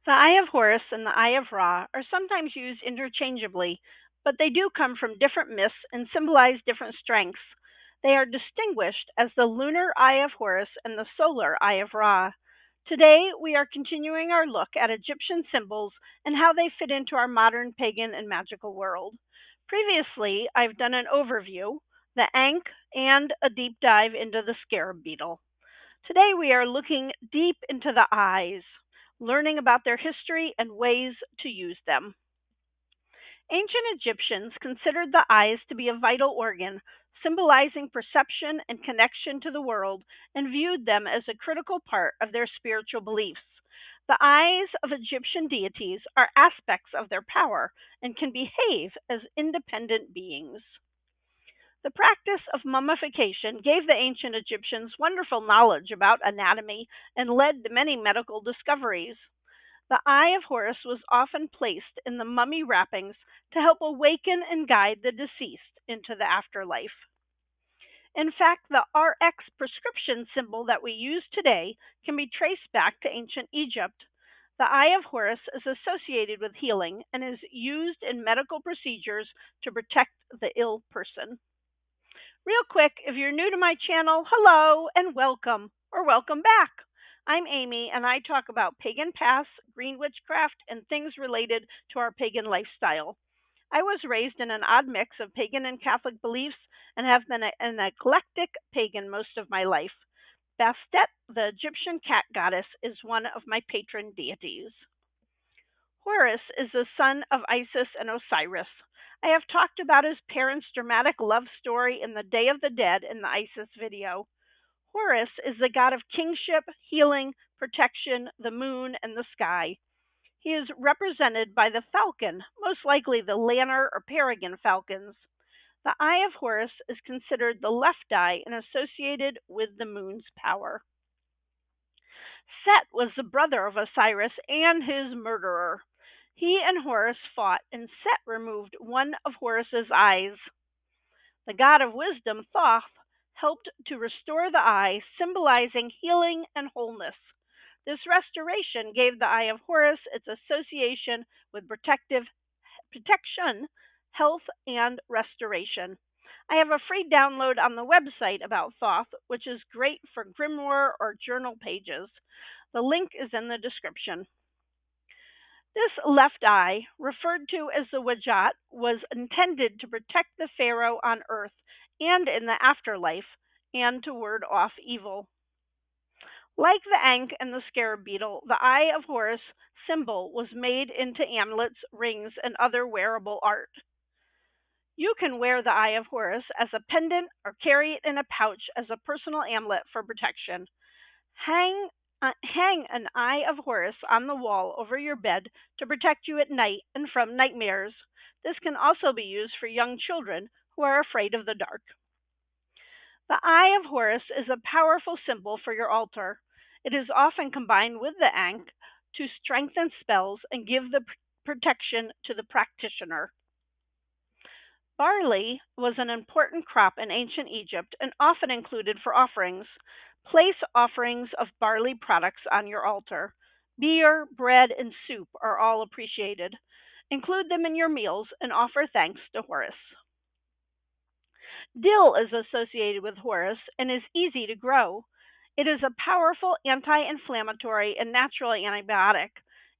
The Eye of Horus and the Eye of Ra are sometimes used interchangeably, but they do come from different myths and symbolize different strengths. They are distinguished as the lunar Eye of Horus and the solar Eye of Ra. Today, we are continuing our look at Egyptian symbols and how they fit into our modern pagan and magical world. Previously, I've done an overview, the Ankh, and a deep dive into the scarab beetle. Today we are looking deep into the eyes, learning about their history and ways to use them. Ancient Egyptians considered the eyes to be a vital organ, symbolizing perception and connection to the world, and viewed them as a critical part of their spiritual beliefs. The eyes of Egyptian deities are aspects of their power and can behave as independent beings. The practice of mummification gave the ancient Egyptians wonderful knowledge about anatomy and led to many medical discoveries. The Eye of Horus was often placed in the mummy wrappings to help awaken and guide the deceased into the afterlife. In fact, the RX prescription symbol that we use today can be traced back to ancient Egypt. The Eye of Horus is associated with healing and is used in medical procedures to protect the ill person. Real quick, if you're new to my channel, hello and welcome, or welcome back. I'm Amy, and I talk about pagan pasts, green witchcraft, and things related to our pagan lifestyle. I was raised in an odd mix of pagan and Catholic beliefs and have been an eclectic pagan most of my life. Bastet, the Egyptian cat goddess, is one of my patron deities. Horus is the son of Isis and Osiris. I have talked about his parents' dramatic love story in the Day of the Dead in the Isis video. Horus is the god of kingship, healing, protection, the moon, and the sky. He is represented by the falcon, most likely the Lanner or Pagan falcons. The Eye of Horus is considered the left eye and associated with the moon's power. Set was the brother of Osiris and his murderer. He and Horus fought, and Set removed one of Horus's eyes. The god of wisdom, Thoth, helped to restore the eye, symbolizing healing and wholeness. This restoration gave the Eye of Horus its association with protection, health, and restoration. I have a free download on the website about Thoth, which is great for grimoire or journal pages. The link is in the description. This left eye, referred to as the Wajat, was intended to protect the pharaoh on earth and in the afterlife, and to ward off evil. Like the Ankh and the scarab beetle, the Eye of Horus symbol was made into amulets, rings, and other wearable art. You can wear the Eye of Horus as a pendant or carry it in a pouch as a personal amulet for protection. Hang an Eye of Horus on the wall over your bed to protect you at night and from nightmares. This can also be used for young children who are afraid of the dark. The Eye of Horus is a powerful symbol for your altar. It is often combined with the Ankh to strengthen spells and give the protection to the practitioner. Barley was an important crop in ancient Egypt and often included for offerings. Place offerings of barley products on your altar. Beer, bread, and soup are all appreciated. Include them in your meals and offer thanks to Horus. Dill is associated with Horus and is easy to grow. It is a powerful anti-inflammatory and natural antibiotic.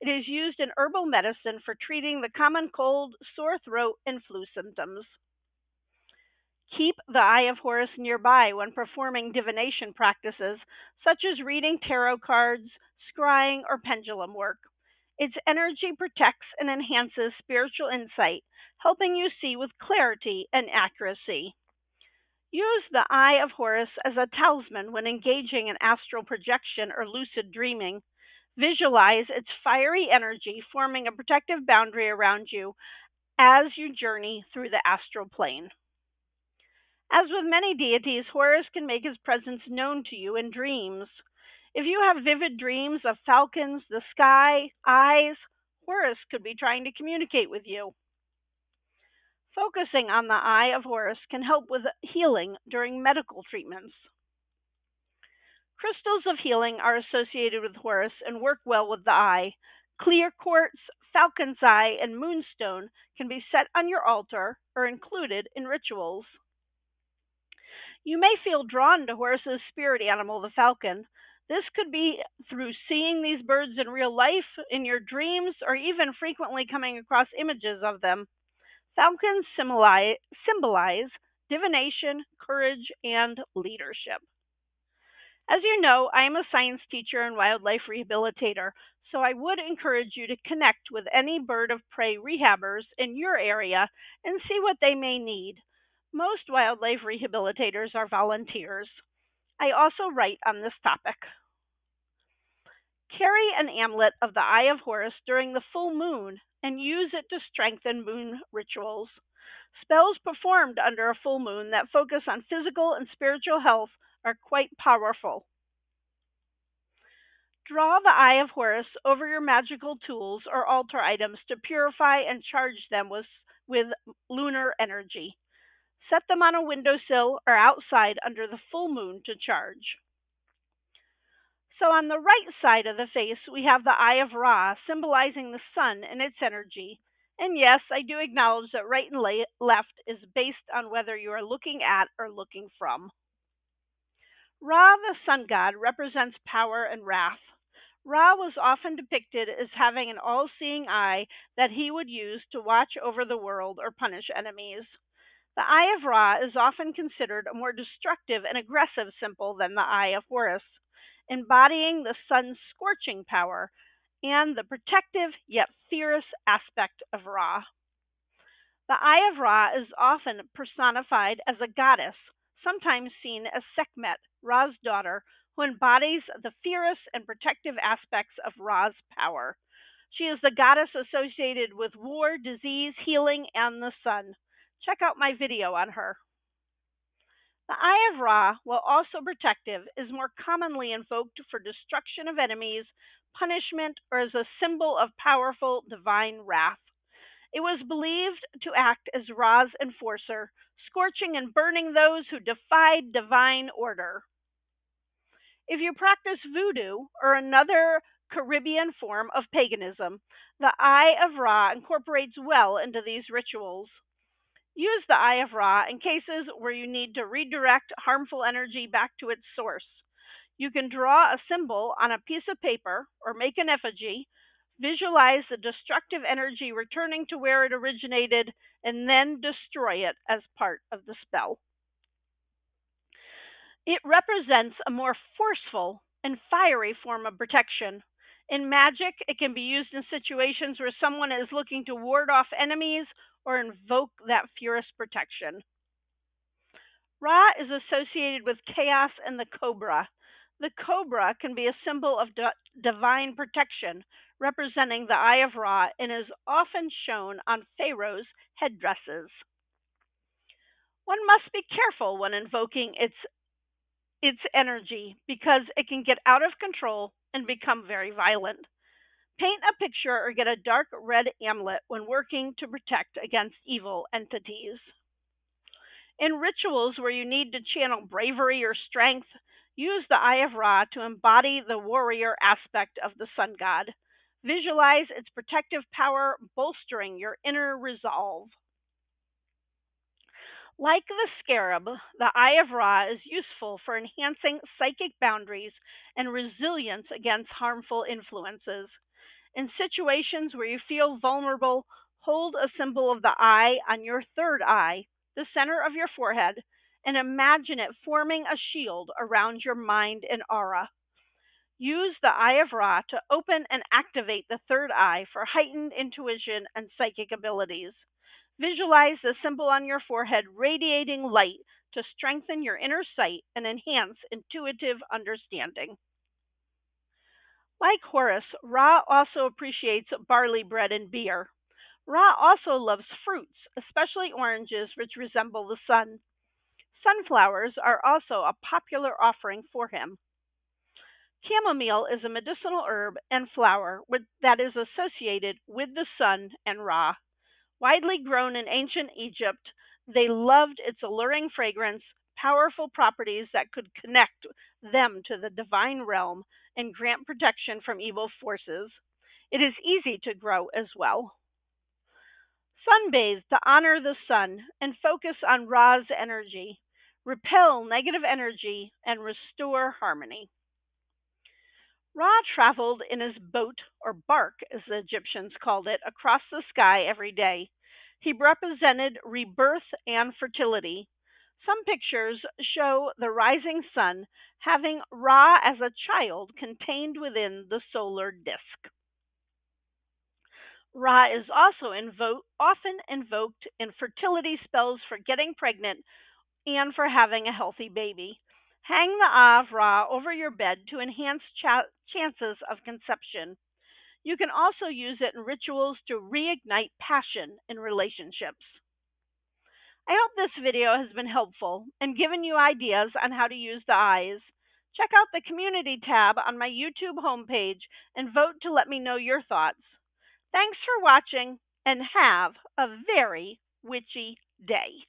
It is used in herbal medicine for treating the common cold, sore throat, and flu symptoms. Keep the Eye of Horus nearby when performing divination practices, such as reading tarot cards, scrying, or pendulum work. Its energy protects and enhances spiritual insight, helping you see with clarity and accuracy. Use the Eye of Horus as a talisman when engaging in astral projection or lucid dreaming. Visualize its fiery energy forming a protective boundary around you as you journey through the astral plane. As with many deities, Horus can make his presence known to you in dreams. If you have vivid dreams of falcons, the sky, eyes, Horus could be trying to communicate with you. Focusing on the Eye of Horus can help with healing during medical treatments. Crystals of healing are associated with Horus and work well with the eye. Clear quartz, falcon's eye, and moonstone can be set on your altar or included in rituals. You may feel drawn to Horus's spirit animal, the falcon. This could be through seeing these birds in real life, in your dreams, or even frequently coming across images of them. Falcons symbolize divination, courage, and leadership. As you know, I am a science teacher and wildlife rehabilitator, so I would encourage you to connect with any bird of prey rehabbers in your area and see what they may need. Most wildlife rehabilitators are volunteers. I also write on this topic. Carry an amulet of the Eye of Horus during the full moon and use it to strengthen moon rituals. Spells performed under a full moon that focus on physical and spiritual health are quite powerful. Draw the Eye of Horus over your magical tools or altar items to purify and charge them with lunar energy. Set them on a windowsill or outside under the full moon to charge. So on the right side of the face, we have the Eye of Ra, symbolizing the sun and its energy. And yes, I do acknowledge that right and left is based on whether you are looking at or looking from. Ra, the sun god, represents power and wrath. Ra was often depicted as having an all-seeing eye that he would use to watch over the world or punish enemies. The Eye of Ra is often considered a more destructive and aggressive symbol than the Eye of Horus, embodying the sun's scorching power and the protective yet fierce aspect of Ra. The Eye of Ra is often personified as a goddess, sometimes seen as Sekhmet, Ra's daughter, who embodies the fierce and protective aspects of Ra's power. She is the goddess associated with war, disease, healing, and the sun. Check out my video on her. The Eye of Ra, while also protective, is more commonly invoked for destruction of enemies, punishment, or as a symbol of powerful divine wrath. It was believed to act as Ra's enforcer, scorching and burning those who defied divine order. If you practice voodoo or another Caribbean form of paganism, the Eye of Ra incorporates well into these rituals. Use the Eye of Ra in cases where you need to redirect harmful energy back to its source. You can draw a symbol on a piece of paper or make an effigy, visualize the destructive energy returning to where it originated, and then destroy it as part of the spell. It represents a more forceful and fiery form of protection. In magic, it can be used in situations where someone is looking to ward off enemies or invoke that fierce protection. Ra is associated with chaos and the cobra. The cobra can be a symbol of divine protection, representing the Eye of Ra, and is often shown on pharaohs' headdresses. One must be careful when invoking its energy because it can get out of control and become very violent. Paint a picture or get a dark red amulet when working to protect against evil entities. In rituals where you need to channel bravery or strength, use the Eye of Ra to embody the warrior aspect of the sun god. Visualize its protective power, bolstering your inner resolve. Like the scarab, the Eye of Ra is useful for enhancing psychic boundaries and resilience against harmful influences. In situations where you feel vulnerable, hold a symbol of the eye on your third eye, the center of your forehead, and imagine it forming a shield around your mind and aura. Use the Eye of Ra to open and activate the third eye for heightened intuition and psychic abilities. Visualize the symbol on your forehead radiating light to strengthen your inner sight and enhance intuitive understanding. Like Horus, Ra also appreciates barley bread and beer. Ra also loves fruits, especially oranges, which resemble the sun. Sunflowers are also a popular offering for him. Chamomile is a medicinal herb and flower that is associated with the sun and Ra. Widely grown in ancient Egypt, they loved its alluring fragrance, powerful properties that could connect them to the divine realm and grant protection from evil forces. It is easy to grow as well. Sunbathe to honor the sun and focus on Ra's energy, repel negative energy, and restore harmony. Ra traveled in his boat, or bark as the Egyptians called it, across the sky every day. He represented rebirth and fertility. Some pictures show the rising sun having Ra as a child contained within the solar disk. Ra is also often invoked in fertility spells for getting pregnant and for having a healthy baby. Hang the Eye of Ra over your bed to enhance chances of conception. You can also use it in rituals to reignite passion in relationships. I hope this video has been helpful and given you ideas on how to use the eyes. Check out the community tab on my YouTube homepage and vote to let me know your thoughts. Thanks for watching and have a very witchy day.